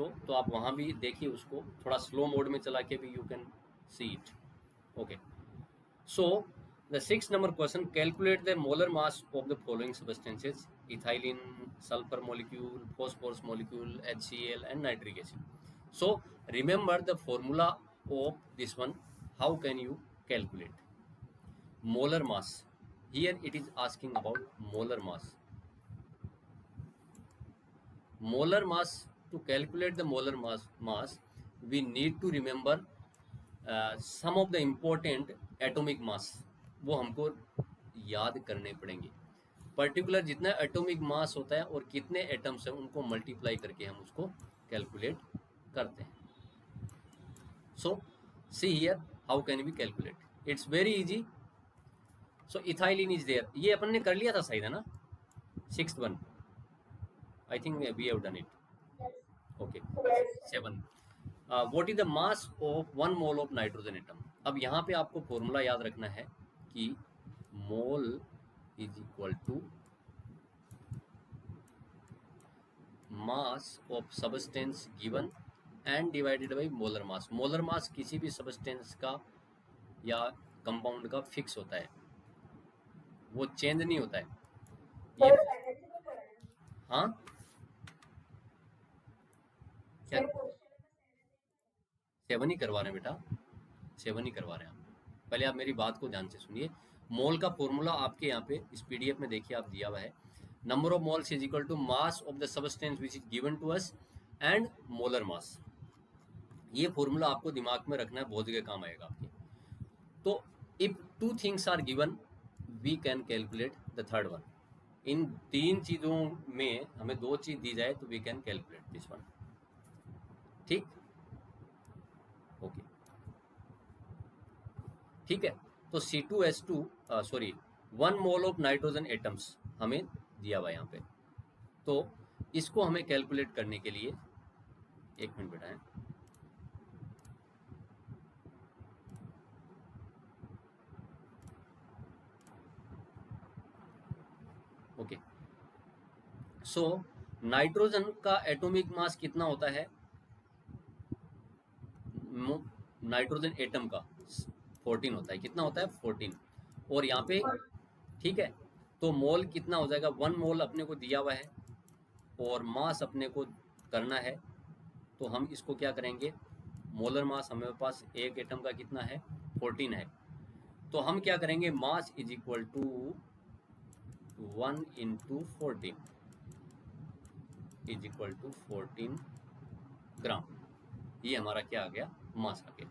Also, तो आप वहाँ भी देखिए उसको, थोड़ा स्लो मोड में चला के भी you can see it. Okay, so the sixth number question, calculate the molar mass of the following substances: ethylene, sulfur molecule, phosphorus molecule, HCl, and nitric acid. So remember the formula of this one. How can you calculate molar mass? Here it is asking about molar mass. Molar mass, to calculate the molar mass, we need to remember some of the important atomic mass. वो हमको याद करने पड़ेंगे। Particular जितना atomic mass होता है और कितने एटम्स हैं उनको मल्टीप्लाई करके हम उसको कैलकुलेट करते हैं। So see here how can we calculate, it's very easy. So ethylene is there, ये अपन ने कर लिया था शायद, है ना, sixth one, I think we have done it. Okay, 7। What is the mass of 1 mole of nitrogen atom. अब यहाँ पे आपको फॉर्मूला याद रखना है कि mole is equal to mass of substance given and divided by molar mass. Molar mass किसी भी सबस्टेंस का या कंपाउंड का फिक्स होता है, वो चेंज नहीं होता है। ये हाँ क्या 7 ही करवा रहे हैं बेटा, 7 ही करवा रहे हैं आप। पहले आप मेरी बात को ध्यान से सुनिए। मोल का फॉर्मूला आपके यहाँ पे इस पीडीएफ में देखिए आप दिया हुआ है, number of moles is equal to mass of the substance which is given to us and molar mass. ये फॉर्मूला आपको दिमाग में रखना है, बहुत जगह काम आएगा आपके। तो if 2 things are given we can calculate the third one. इन 3 चीजों में हमें 2 चीज दी जाए तो we can calculate this one. ठीक, ओके, ठीक है। तो C2H2 sorry 1 mole of nitrogen atoms हमें दिया हुआ यहाँ पे, तो इसको हमें कैलकुलेट करने के लिए, एक मिनट बेटा है, ओके। सो नाइट्रोजन का एटॉमिक मास कितना होता है, नाइट्रोजन एटम का 14 होता है। कितना होता है, 14। और यहाँ पे ठीक है, तो मोल कितना हो जाएगा, 1 मोल अपने को दिया हुआ है और मास अपने को करना है, तो हम इसको क्या करेंगे, मोलर मास हमारे पास एक एटम का कितना है, 14 है, तो हम क्या करेंगे, mass is equal to 1 into 14 is equal to 14 gram. ये हमारा क्या आ गया, मास आ गया।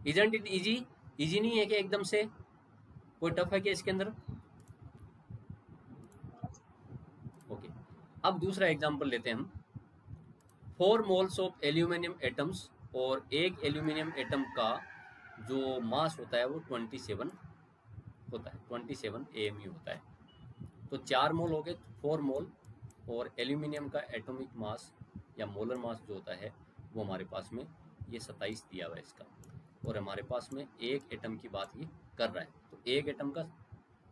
इजंट इट इजी, इजी नहीं है कि एकदम से, कोई टफ है क्या इसके अंदर? ओके, अब दूसरा एग्जांपल लेते हैं हम। 4 मोल्स ऑफ एल्यूमिनियम एटम्स, और एक एल्यूमिनियम एटम का जो मास होता है वो 27 होता है, 27 AMU होता है। तो 4 मोल हो गए, 4 मोल, और एल्यूमिनियम का एटॉमिक मास या मोलर मास जो होता है वो हमारे पास में ये 27 दिया हुआ है इसका, और हमारे पास में एक एटम की बात ये कर रहा है, तो एक एटम का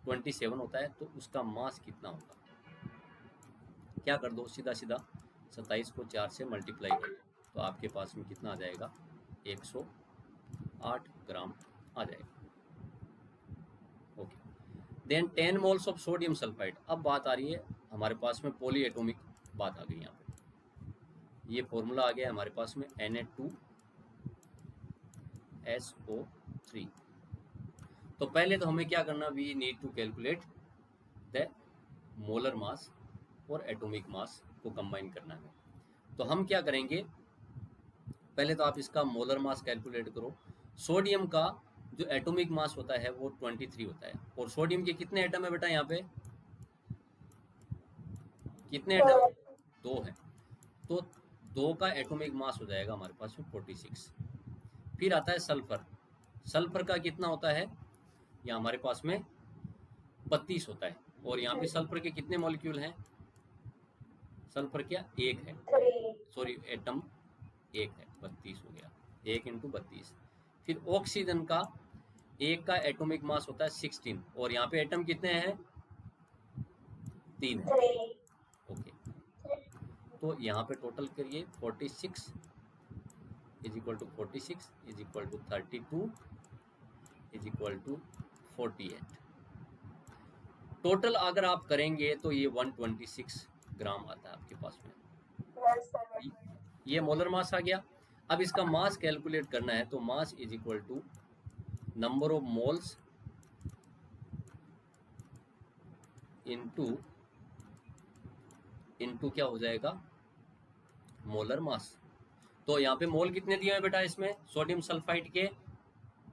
27 होता है, तो उसका मास कितना होगा, क्या कर दो, सीधा सीधा 27 को 4 से मल्टीप्लाई कर दो, तो आपके पास में कितना आ जाएगा, 108 ग्राम आ जाएगा। Okay, then 10 moles of sodium sulphide. अब बात आ रही है हमारे पास में पॉली एटॉमिक बात आ गई यहाँ पे, ये फॉर्मूला आ गया हमारे पास में Na2SO3। तो पहले तो हमें क्या करना, we need to calculate the molar mass और एटॉमिक मास को कंबाइन करना है। तो हम क्या करेंगे, पहले तो आप इसका मोलर मास कैलकुलेट करो। सोडियम का जो एटॉमिक मास होता है वो 23 होता है, और सोडियम के कितने एटम है बेटा, यहाँ पे कितने एटम, 2 है, तो 2 का एटॉमिक मास हो जाएगा हमारे पास में 46। फिर आता है सल्फर, सल्फर का कितना होता है, यहाँ हमारे पास में 32 होता है, और यहाँ पे सल्फर के कितने मॉलिक्यूल हैं, सल्फर क्या एक है, सॉरी एटम एक है, 32 हो गया, 1 इंटू 32। फिर ऑक्सीजन का एक का एटॉमिक मास होता है 16, और यहाँ पे एटम कितने हैं, 3 है। ओके, तो यहाँ पे टोटल करिए 46 is equal to 46 is equal to 32 is equal to 48। Total अगर आप करेंगे तो ये 126 ग्राम आता है आपके पास में। ये मोलर मास आ गया। अब इसका मास कैलकुलेट करना है तो mass is equal to number of moles into क्या हो जाएगा, मोलर मास। तो यहाँ पे मोल कितने दिए हुए बेटा, इसमें सोडियम सल्फाइड के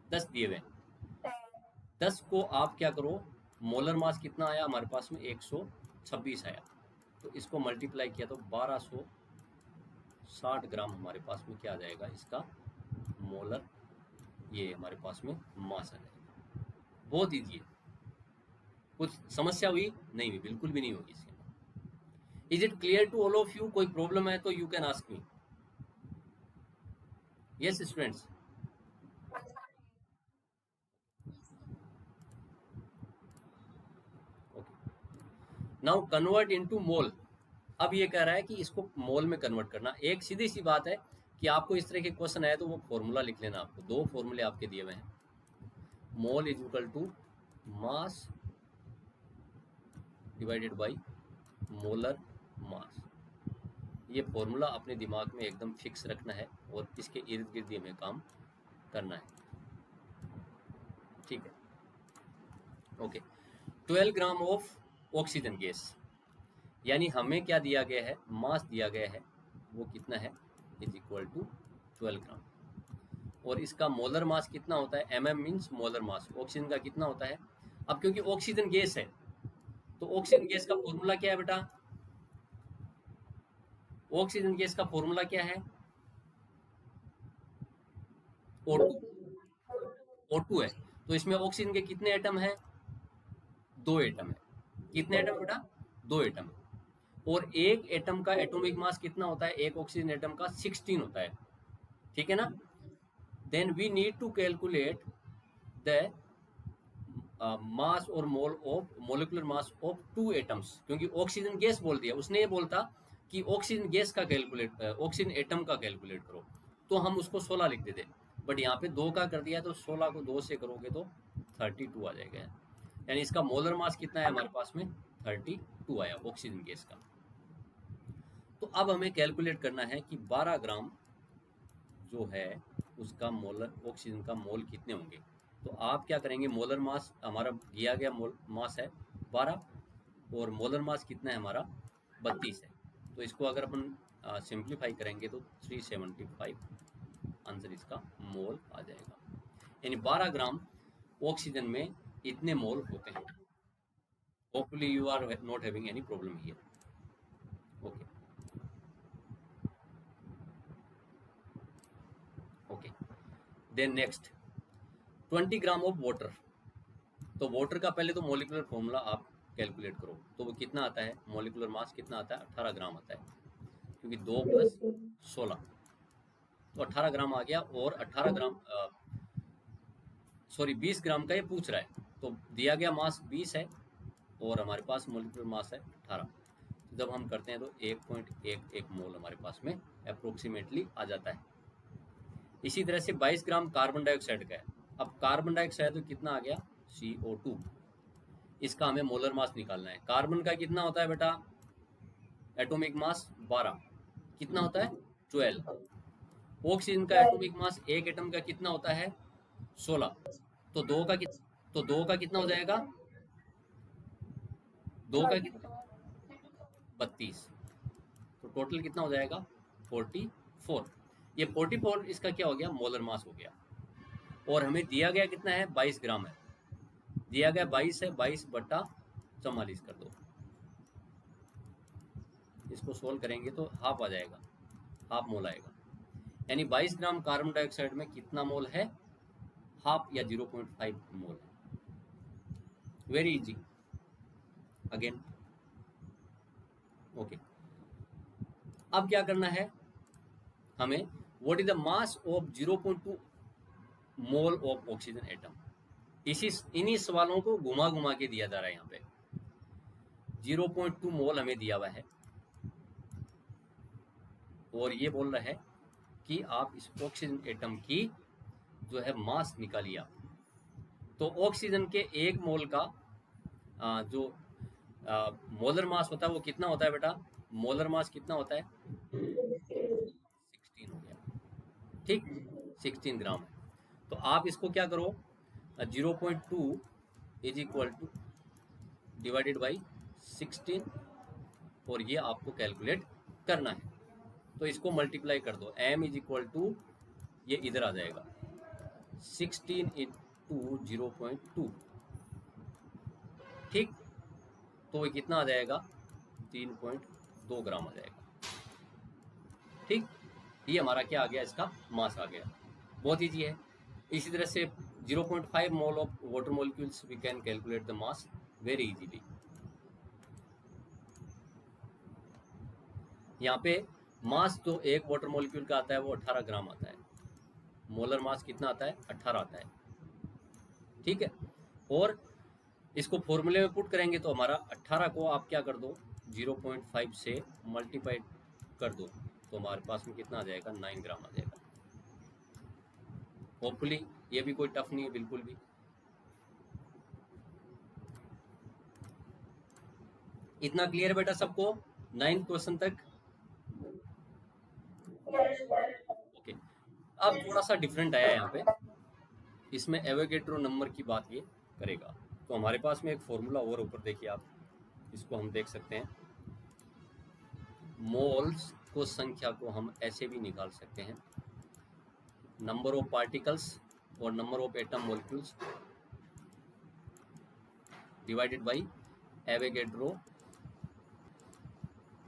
10 दिए हुए। 10 को आप क्या करो, मोलर मास कितना आया हमारे पास में 126 आया, तो इसको मल्टीप्लाई किया तो 1260 ग्राम हमारे पास में क्या आ जाएगा, इसका मोलर ये हमारे पास में मास आ जाएगा। बहुत ईजी है, कुछ समस्या हुई नहीं हुई, बिल्कुल भी नहीं होगी इसके। Is it clear to all of you? कोई प्रॉब्लम है तो you can ask me. Yes students, now convert into mole. अब ये कह रहा है कि इसको मोल में कन्वर्ट करना। एक सीधी सी बात है कि आपको इस तरह के क्वेश्चन आए तो वो फॉर्मूला लिख लेना। आपको दो फॉर्मूले आपके दिए हुए हैं, mole is equal to mass divided by molar mass. ये फॉर्मूला अपने दिमाग में एकदम फिक्स रखना है और इसके इर्द गिर्द हमें काम करना है, ठीक है। Okay, 12 gram of oxygen gas, यानी हमें क्या दिया गया है, मास दिया गया है, वो कितना है, इज इक्वल टू 12 ग्राम। और इसका मोलर मास कितना होता है, mm means molar mass. Oxygen का कितना होता है, अब क्योंकि ऑक्सीजन गैस है तो ऑक्सीजन गैस का फॉर्मूला क्या है बेटा, ऑक्सीजन गैस का फॉर्मूला क्या है, O2। O2 है, तो इसमें ऑक्सीजन के कितने एटम हैं, 2 एटम है। कितने एटम बेटा, 2 एटम। और एक एटम का एटॉमिक मास कितना होता है, एक ऑक्सीजन एटम का 16 होता है, ठीक है ना। Then we need to calculate the mass और mole of molecular mass of 2 atoms, क्योंकि ऑक्सीजन गैस बोल दिया उसने, ये बोलता कि ऑक्सीजन गैस का कैलकुलेट, ऑक्सीजन एटम का कैलकुलेट करो, तो हम उसको 16 लिख देते, बट यहाँ पे 2 का कर दिया तो 16 को 2 से करोगे तो 32 आ जाएगा। यानी इसका मोलर मास कितना है हमारे पास में, 32 आया ऑक्सीजन गैस का। तो अब हमें कैलकुलेट करना है कि 12 ग्राम जो है उसका मोलर ऑक्सीजन का मोल कितने होंगे। तो आप क्या करेंगे, मोलर मास हमारा दिया गया मास है 12 और मोलर मास कितना है हमारा 32 है, तो इसको अगर अपन सिंप्लीफाई करेंगे तो 375 आंसर इसका मोल आ जाएगा। यानी 12 ग्राम ऑक्सीजन में इतने मोल होते हैं। Hopefully you are not having any problem here. Okay okay, then next 20 gram of water. तो वाटर का पहले तो मॉलिक्यूलर फॉर्मूला आप कैलकुलेट करो, तो वो कितना आता है, मॉलिक्यूलर मास कितना आता है, 18 ग्राम आता है, क्योंकि 2 + 16 तो 18 ग्राम आ गया। और 18 ग्राम सॉरी 20 ग्राम का ये पूछ रहा है, तो दिया गया मास 20 है और हमारे पास मॉलिक्यूलर मास है 18। तो जब हम करते हैं तो 1.11 मोल हमारे पास में अप्रोक्सीमेटली आ जाता है। इसी तरह से 22 ग्राम कार्बन डाइऑक्साइड का है। अब कार्बन डाइऑक्साइड तो कितना आ गया, CO2, इसका हमें मोलर मास निकालना है। कार्बन का कितना होता है बेटा, एटॉमिक मास 12, कितना होता है 12। ऑक्सीजन का एटॉमिक मास एक एटम का कितना होता है 16, तो 2 का कितना हो जाएगा, 2 का 32, तो टोटल कितना हो जाएगा 44। ये 44 इसका क्या हो गया, मोलर मास हो गया। और हमें दिया गया कितना है, 22 ग्राम है, दिया गया 22 है, 22/44 कर दो, इसको सोल्व करेंगे तो हाफ आ जाएगा, हाफ मोल आएगा। यानी 22 ग्राम कार्बन डाइऑक्साइड में कितना मोल है, हाफ या 0.5 मोल है। Very easy again. ओके, अब क्या करना है हमें, what is the mass of 0.2 mole of oxygen atom. इन्हीं सवालों को घुमा घुमा के दिया जा रहा है। यहाँ पे 0.2 मोल हमें दिया हुआ है, और ये बोल रहा है कि आप इस ऑक्सीजन एटम की जो है मास निकालिए आप। तो ऑक्सीजन के एक मोल का जो मोलर मास होता है वो कितना होता है बेटा? मोलर मास कितना होता है? 16 हो गया, ठीक, 16 ग्राम है। तो आप इसको क्या करो, 0.2 is equal two divided by 16, और ये आपको कैलकुलेट करना है। तो इसको मल्टीप्लाई कर दो, m इज इक्वल टू, ये इधर आ जाएगा 16 इंटू 0.2, ठीक। तो ये कितना आ जाएगा? 3.2 ग्राम आ जाएगा, ठीक। ये हमारा क्या आ गया? इसका मास आ गया। बहुत ईजी है। इसी तरह से 0.5 mole of water molecules we can calculate the mass very easily. यहाँ पे मास जो एक वाटर मॉलिक्यूल का आता है वो 18 ग्राम आता है। मोलर मास कितना आता है? 18 आता है, ठीक है। और इसको फॉर्मूले में पुट करेंगे तो हमारा 18 को आप क्या कर दो, 0.5 से मल्टीप्लाई कर दो, तो हमारे पास में कितना आ जाएगा? 9 ग्राम आ जाएगा। होपफुली ये भी कोई टफ नहीं है बिल्कुल भी। इतना क्लियर बेटा सबको 9th क्वेश्चन तक? ओके। अब थोड़ा सा डिफरेंट आया यहाँ पे, इसमें एवोगैड्रो नंबर की बात ये करेगा। तो हमारे पास में एक फॉर्मूला और ऊपर देखिए आप, इसको हम देख सकते हैं। मोल्स को संख्या को हम ऐसे भी निकाल सकते हैं, नंबर ऑफ पार्टिकल्स और number of atom molecules divided by Avogadro,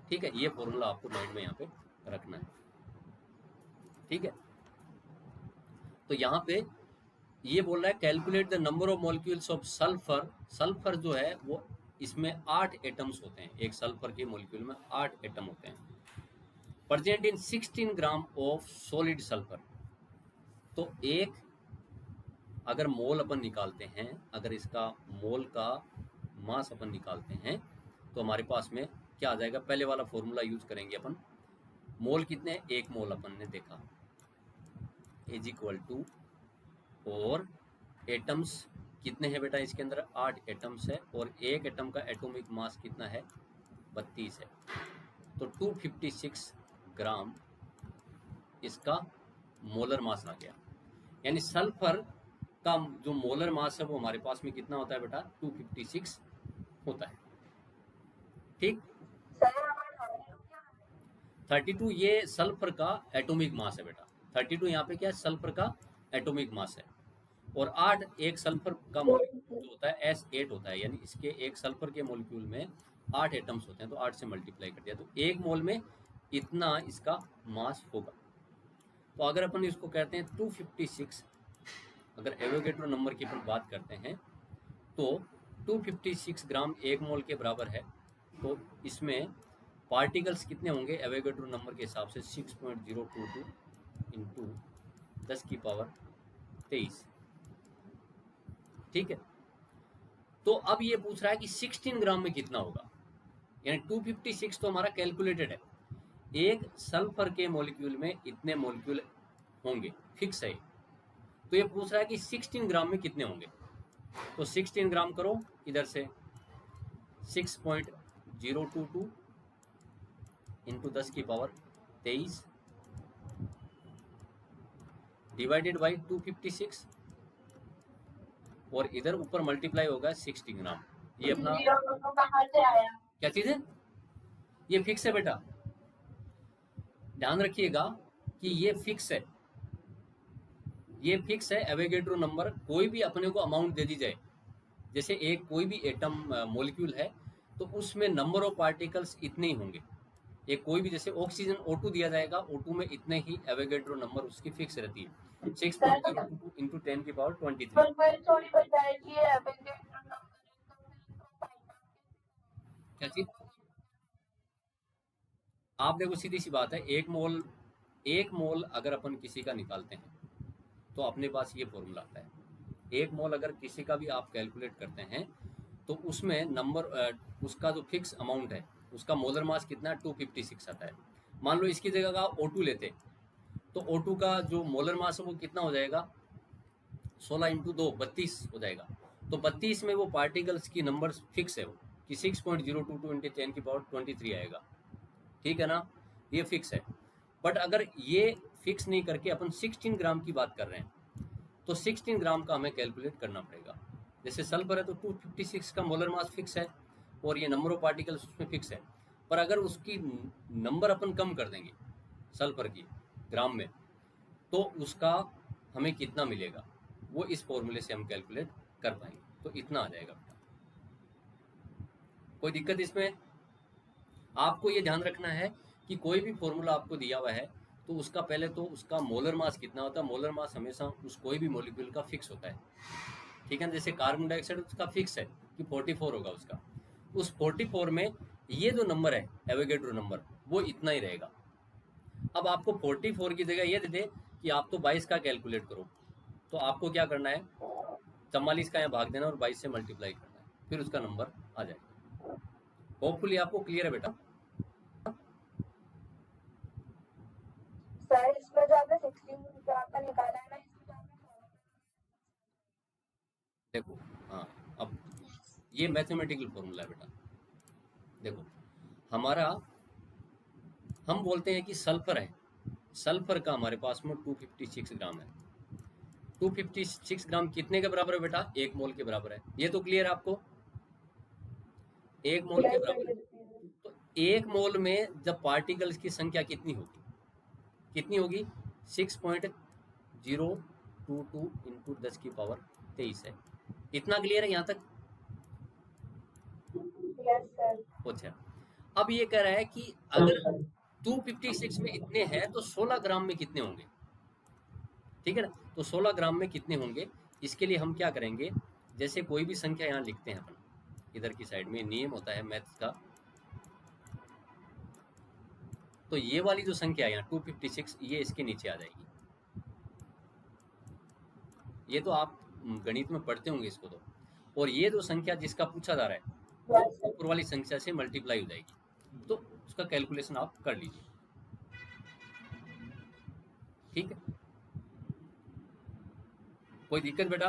ठीक है। ये फॉर्मूला आपको माइंड में यहाँ पे रखना है, ठीक है। तो यहाँ पे ये बोल रहा है calculate the number of molecules of sulphur. Sulphur जो है वो, इसमें 8 एटम्स होते हैं। एक सल्फर के मॉलिक्यूल में 8 एटम होते हैं, present in 16 gram of solid sulphur. तो एक अगर मोल अपन निकालते हैं, अगर इसका मोल का मास अपन निकालते हैं, तो हमारे पास में क्या आ जाएगा? पहले वाला फॉर्मूला यूज करेंगे अपन। मोल कितने? एक मोल अपन ने देखा, इज इक्वल टू, और एटम्स कितने हैं बेटा? इसके अंदर 8 एटम्स है, और एक एटम का एटॉमिक मास कितना है? 32 है। तो 256 ग्राम इसका मोलर मास आ गया। यानी सल्फर का जो मोलर मास है वो हमारे पास में कितना होता है बेटा? 256 होता है, ठीक। 32 ये सल्फर का एटॉमिक मास है बेटा। 32 यहाँ पे क्या है? सल्फर का एटॉमिक मास है। और 8 एक सल्फर का मॉलिक्यूल जो होता है S8 होता है, यानी इसके एक सल्फर के मॉलिक्यूल में 8 एटम्स होते हैं, तो 8 से मल्टीप्लाई कर दिया, तो एक मोल में इतना इसका मास होगा। तो अगर अपन इसको कहते हैं 256, अगर एवोगैड्रो नंबर की अपन बात करते हैं तो 256 ग्राम एक मोल के बराबर है। तो इसमें पार्टिकल्स कितने होंगे एवोगैड्रो नंबर के हिसाब से? 6.022 इंटू 10 की पावर 23, ठीक है। तो अब ये पूछ रहा है कि 16 ग्राम में कितना होगा, यानी 256 तो हमारा कैलकुलेटेड है। एक सल्फर के मॉलिक्यूल में इतने मॉलिक्यूल होंगे, फिक्स है। तो ये पूछ रहा है कि 16 ग्राम में कितने होंगे। तो 16 ग्राम करो इधर से, 6.022 इंटू 10 की पावर 23 डिवाइडेड बाई 256, और इधर ऊपर मल्टीप्लाई होगा 16 ग्राम। ये अपना कहाँ से आया? क्या चीज है? ये फिक्स है बेटा, ध्यान रखिएगा कि ये फिक्स है, ये फिक्स है एवोगैड्रो नंबर। कोई भी अपने को अमाउंट दे दी जाए, जैसे एक कोई भी एटम मॉलिक्यूल है तो उसमें नंबर ऑफ पार्टिकल्स इतने ही होंगे। एक कोई भी, जैसे ऑक्सीजन O2 दिया जाएगा, O2 में इतने ही एवोगैड्रो नंबर उसकी फिक्स रहती है, 6.02 इंटू 10 की पावर 23। क्या चीज? आप देखो सीधी सी बात है, एक मोल अगर अपन किसी का निकालते हैं तो अपने पास ये फॉर्मूला आता है। एक मोल अगर किसी का भी आप कैलकुलेट करते हैं तो उसमें नंबर उसका जो फिक्स अमाउंट है, उसका मोलर मास कितना है? 256 आता है। मान लो इसकी जगह का O2 लेते, तो O2 का जो मोलर मास है वो कितना हो जाएगा, 16 इंटू 2 32 हो जाएगा। तो 32 में वो पार्टिकल्स की नंबर फिक्स है वो कि 6.022 इंटू 10 की पावर 23 आएगा, ठीक है ना, ये फिक्स है। बट अगर ये फिक्स नहीं करके अपन 16 ग्राम की बात कर रहे हैं, तो 16 ग्राम का हमें कैलकुलेट करना पड़ेगा। जैसे सल्फर है तो 256 का मोलर मास फिक्स है और ये नंबर ऑफ पार्टिकल्स उसमें फिक्स है। पर अगर उसकी नंबर अपन कम कर देंगे सल्फर की ग्राम में, तो उसका हमें कितना मिलेगा वो इस फॉर्मूले से हम कैलकुलेट कर पाएंगे। तो इतना आ जाएगा बेटा। कोई दिक्कत इसमें? आपको ये ध्यान रखना है कि कोई भी फॉर्मूला आपको दिया हुआ है तो उसका पहले तो उसका मोलर मास कितना होता है। मोलर मास हमेशा उस कोई भी मॉलिक्यूल का फिक्स होता है, ठीक है ना। जैसे कार्बन डाइऑक्साइड उसका फिक्स है कि 44 होगा उसका, उस 44 में ये जो नंबर है एवोगैड्रो नंबर वो इतना ही रहेगा। अब आपको 44 की जगह ये दे दे कि आप तो 22 का कैलकुलेट करो, तो आपको क्या करना है, 44 का यहाँ भाग देना और 22 से मल्टीप्लाई करना है, फिर उसका नंबर आ जाएगा। होपफुली आपको क्लियर है बेटा। सर इसमें जो आपने 16 ग्राम का निकाला है ना, इसमें जो आपने देखो, हाँ, अब ये मैथमेटिकल फॉर्मूला है बेटा। देखो हमारा, हम बोलते हैं कि सल्फर है, सल्फर का हमारे पास में 256 ग्राम है। 256 ग्राम कितने के बराबर है बेटा, 1 मोल के बराबर है। ये तो क्लियर है आपको, 1 मोल के बराबर है। तो 1 मोल में जब पार्टिकल्स की संख्या कितनी होगी, कितनी होगी, 6.022 इंटू 10 की पावर 23 है। इतना क्लियर है यहाँ तक? Yes sir. अच्छा, अब ये कह रहा है कि अगर 256 में इतने हैं तो 16 ग्राम में कितने होंगे, ठीक है ना। तो 16 ग्राम में कितने होंगे, इसके लिए हम क्या करेंगे, जैसे कोई भी संख्या यहाँ लिखते हैं अपन, इधर की साइड में नियम होता है मैथ्स का। तो ये वाली जो संख्या है यहाँ 256, ये इसके नीचे आ जाएगी। ये तो आप गणित में पढ़ते होंगे इसको तो। और ये जो संख्या जिसका पूछा जा रहा है वो ऊपर वाली संख्या से मल्टीप्लाई हो जाएगी। तो उसका कैलकुलेशन आप कर लीजिए, ठीक है। कोई दिक्कत बेटा?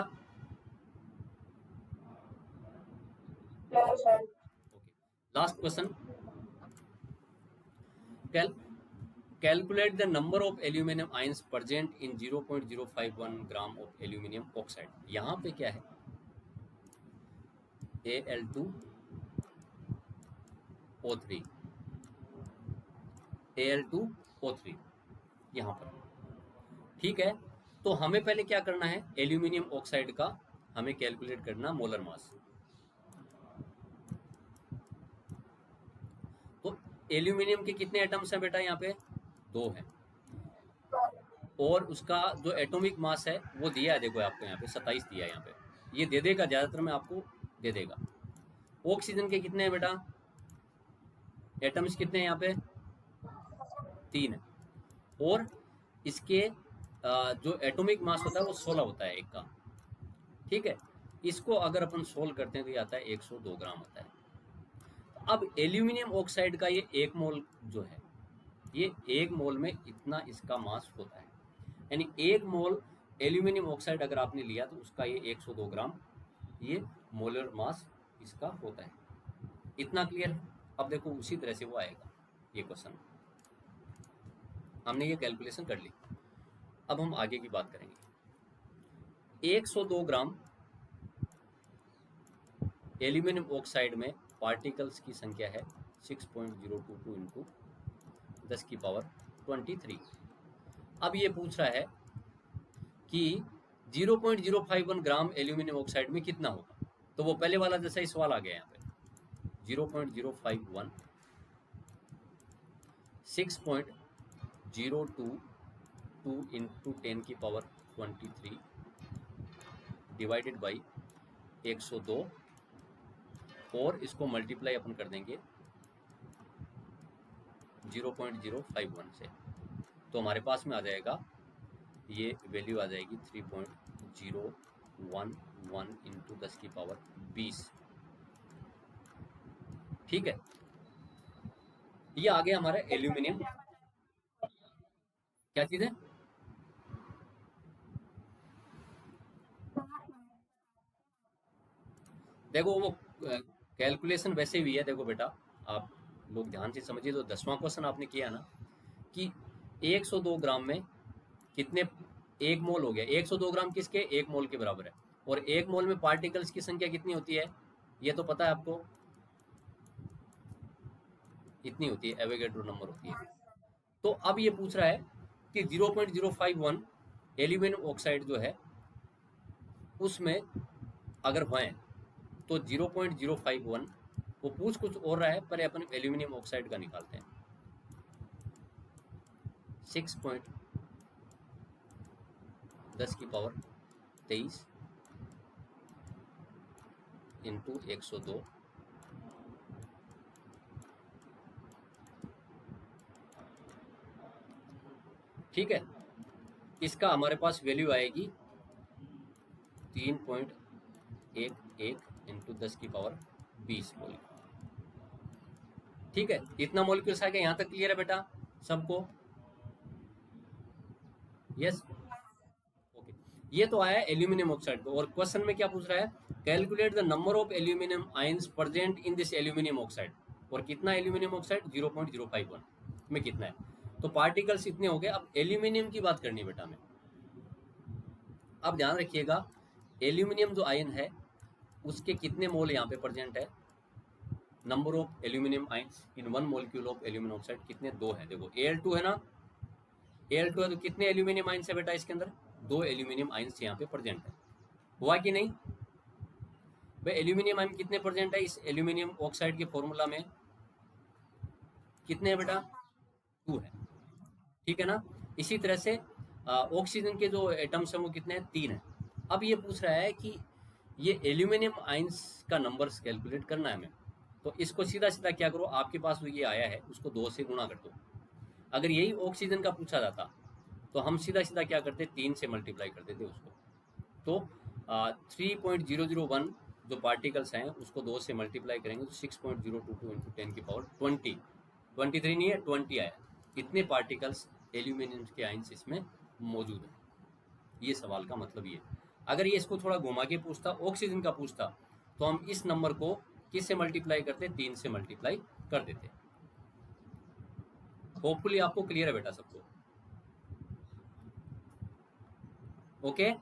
No sir. Okay, last question. Calculate the number of aluminium ions present in 0.051 gram of aluminium oxide. यहाँ पे क्या है, Al2O3, Al2O3 यहाँ पर, ठीक है। तो हमें पहले क्या करना है, एल्यूमिनियम ऑक्साइड का हमें कैलकुलेट करना मोलर मास। तो एल्यूमिनियम के कितने एटम्स हैं बेटा, यहाँ पे 2 हैं, और उसका जो एटॉमिक मास है वो दिया है, देखो आपको यहाँ पे 27 दिया है। यहाँ पे ये दे देगा, ज़्यादातर में आपको दे देगा। ऑक्सीजन के कितने हैं बेटा, एटम्स कितने हैं यहाँ पे, 3 है। और इसके जो एटॉमिक मास होता है वो 16 होता है एक का, ठीक है। इसको अगर अपन सोल्व करते हैं तो ये आता है 102 ग्राम आता है। अब एल्यूमिनियम ऑक्साइड का ये 1 मोल जो है, ये 1 मोल में इतना इसका मास होता है। यानी 1 मोल एल्यूमिनियम ऑक्साइड अगर आपने लिया तो उसका ये 102 ग्राम ये मोलर मास इसका होता है। इतना क्लियर है? अब देखो उसी तरह से वो आएगा ये क्वेश्चन, हमने ये कैलकुलेशन कर ली। अब हम आगे की बात करेंगे। 102 ग्राम एल्यूमिनियम ऑक्साइड में पार्टिकल्स की संख्या है 6.022 इंटू 10 की पावर 23। अब ये पूछ रहा है कि 0.051 ग्राम एल्यूमिनियम ऑक्साइड में कितना होगा। तो वो पहले वाला जैसा ही सवाल आ गया यहाँ पे, 0.051 6.022 इंटू 10 की पावर 23 डिवाइडेड बाई 102, और इसको मल्टीप्लाई अपन कर देंगे 0.051 से, तो हमारे पास में आ जाएगा, ये वैल्यू आ जाएगी 3.011 इंटू 10 की पावर 20, ठीक है। ये आ गया हमारा एल्यूमिनियम क्या चीज़ है? देखो वो कैलकुलेशन वैसे भी है, देखो बेटा, आप लोग ध्यान से समझिए। तो 10वां क्वेश्चन आपने किया ना कि 102 ग्राम में कितने, एक मोल हो गया, 102 ग्राम किसके, एक मोल के बराबर है। और एक मोल में पार्टिकल्स की संख्या कितनी होती है, ये तो पता है आपको, इतनी होती है, एवोगैड्रो नंबर होती है। तो अब ये पूछ रहा है कि 0.051 एल्यूमिनियम ऑक्साइड जो है उसमें अगर है, तो 0.051, वो पूछ कुछ और रहा है, पर अपन एल्यूमिनियम ऑक्साइड का निकालते हैं। 6.10 की पावर 23 इंटू 102, ठीक है। इसका हमारे पास वैल्यू आएगी 3.11 इंटू 10 की पावर 20 मोल। ठीक है, इतना मोलिक्यूल्स आ गया, यहाँ तक क्लियर है बेटा सबको? Yes, okay. ये तो आया एल्यूमिनियम ऑक्साइड को, और क्वेश्चन में क्या पूछ रहा है, calculate the number of aluminium ions present in this aluminium oxide. और कितना एल्यूमिनियम ऑक्साइड, 0.051 में कितना है, तो पार्टिकल्स इतने हो गए। अब एल्यूमिनियम की बात करनी है बेटा में। अब ध्यान रखिएगा, एल्यूमिनियम जो आयन है उसके कितने मोल यहाँ पे प्रेजेंट है, number of aluminium ions in one molecule of aluminium oxide कितने, 2 है। देखो Al2 है ना, Al2 है, तो कितने एल्यूमिनियम आयंस है बेटा इसके अंदर, 2 एल्यूमिनियम आयंस यहाँ पे प्रेजेंट है। हुआ कि नहीं भाई? एल्यूमिनियम आयन कितने प्रेजेंट है इस एल्यूमिनियम ऑक्साइड के फॉर्मूला में, कितने है बेटा, 2 है, ठीक है ना। इसी तरह से ऑक्सीजन के जो एटम्स हैं वो कितने हैं, 3 है। अब ये पूछ रहा है कि ये एल्यूमिनियम आयंस का नंबर्स कैलकुलेट करना है हमें। तो इसको सीधा सीधा क्या करो, आपके पास जो ये आया है उसको 2 से गुणा कर दो। अगर यही ऑक्सीजन का पूछा जाता तो हम सीधा सीधा क्या करते, 3 से मल्टीप्लाई कर देते उसको। तो 3.001 जो पार्टिकल्स हैं उसको 2 से मल्टीप्लाई करेंगे तो 6.022 इंटू 10 की पावर 20, 23 नहीं है, 20 आया। इतने पार्टिकल्स एल्यूमिनियम के आयंस इसमें मौजूद है। ये सवाल का मतलब ये। अगर ये इसको थोड़ा घुमा के पूछता, ऑक्सीजन का पूछता, तो हम इस नंबर को किस से मल्टीप्लाई करते, 3 से मल्टीप्लाई कर देते। होपफुली आपको क्लियर है बेटा सबको, ओके।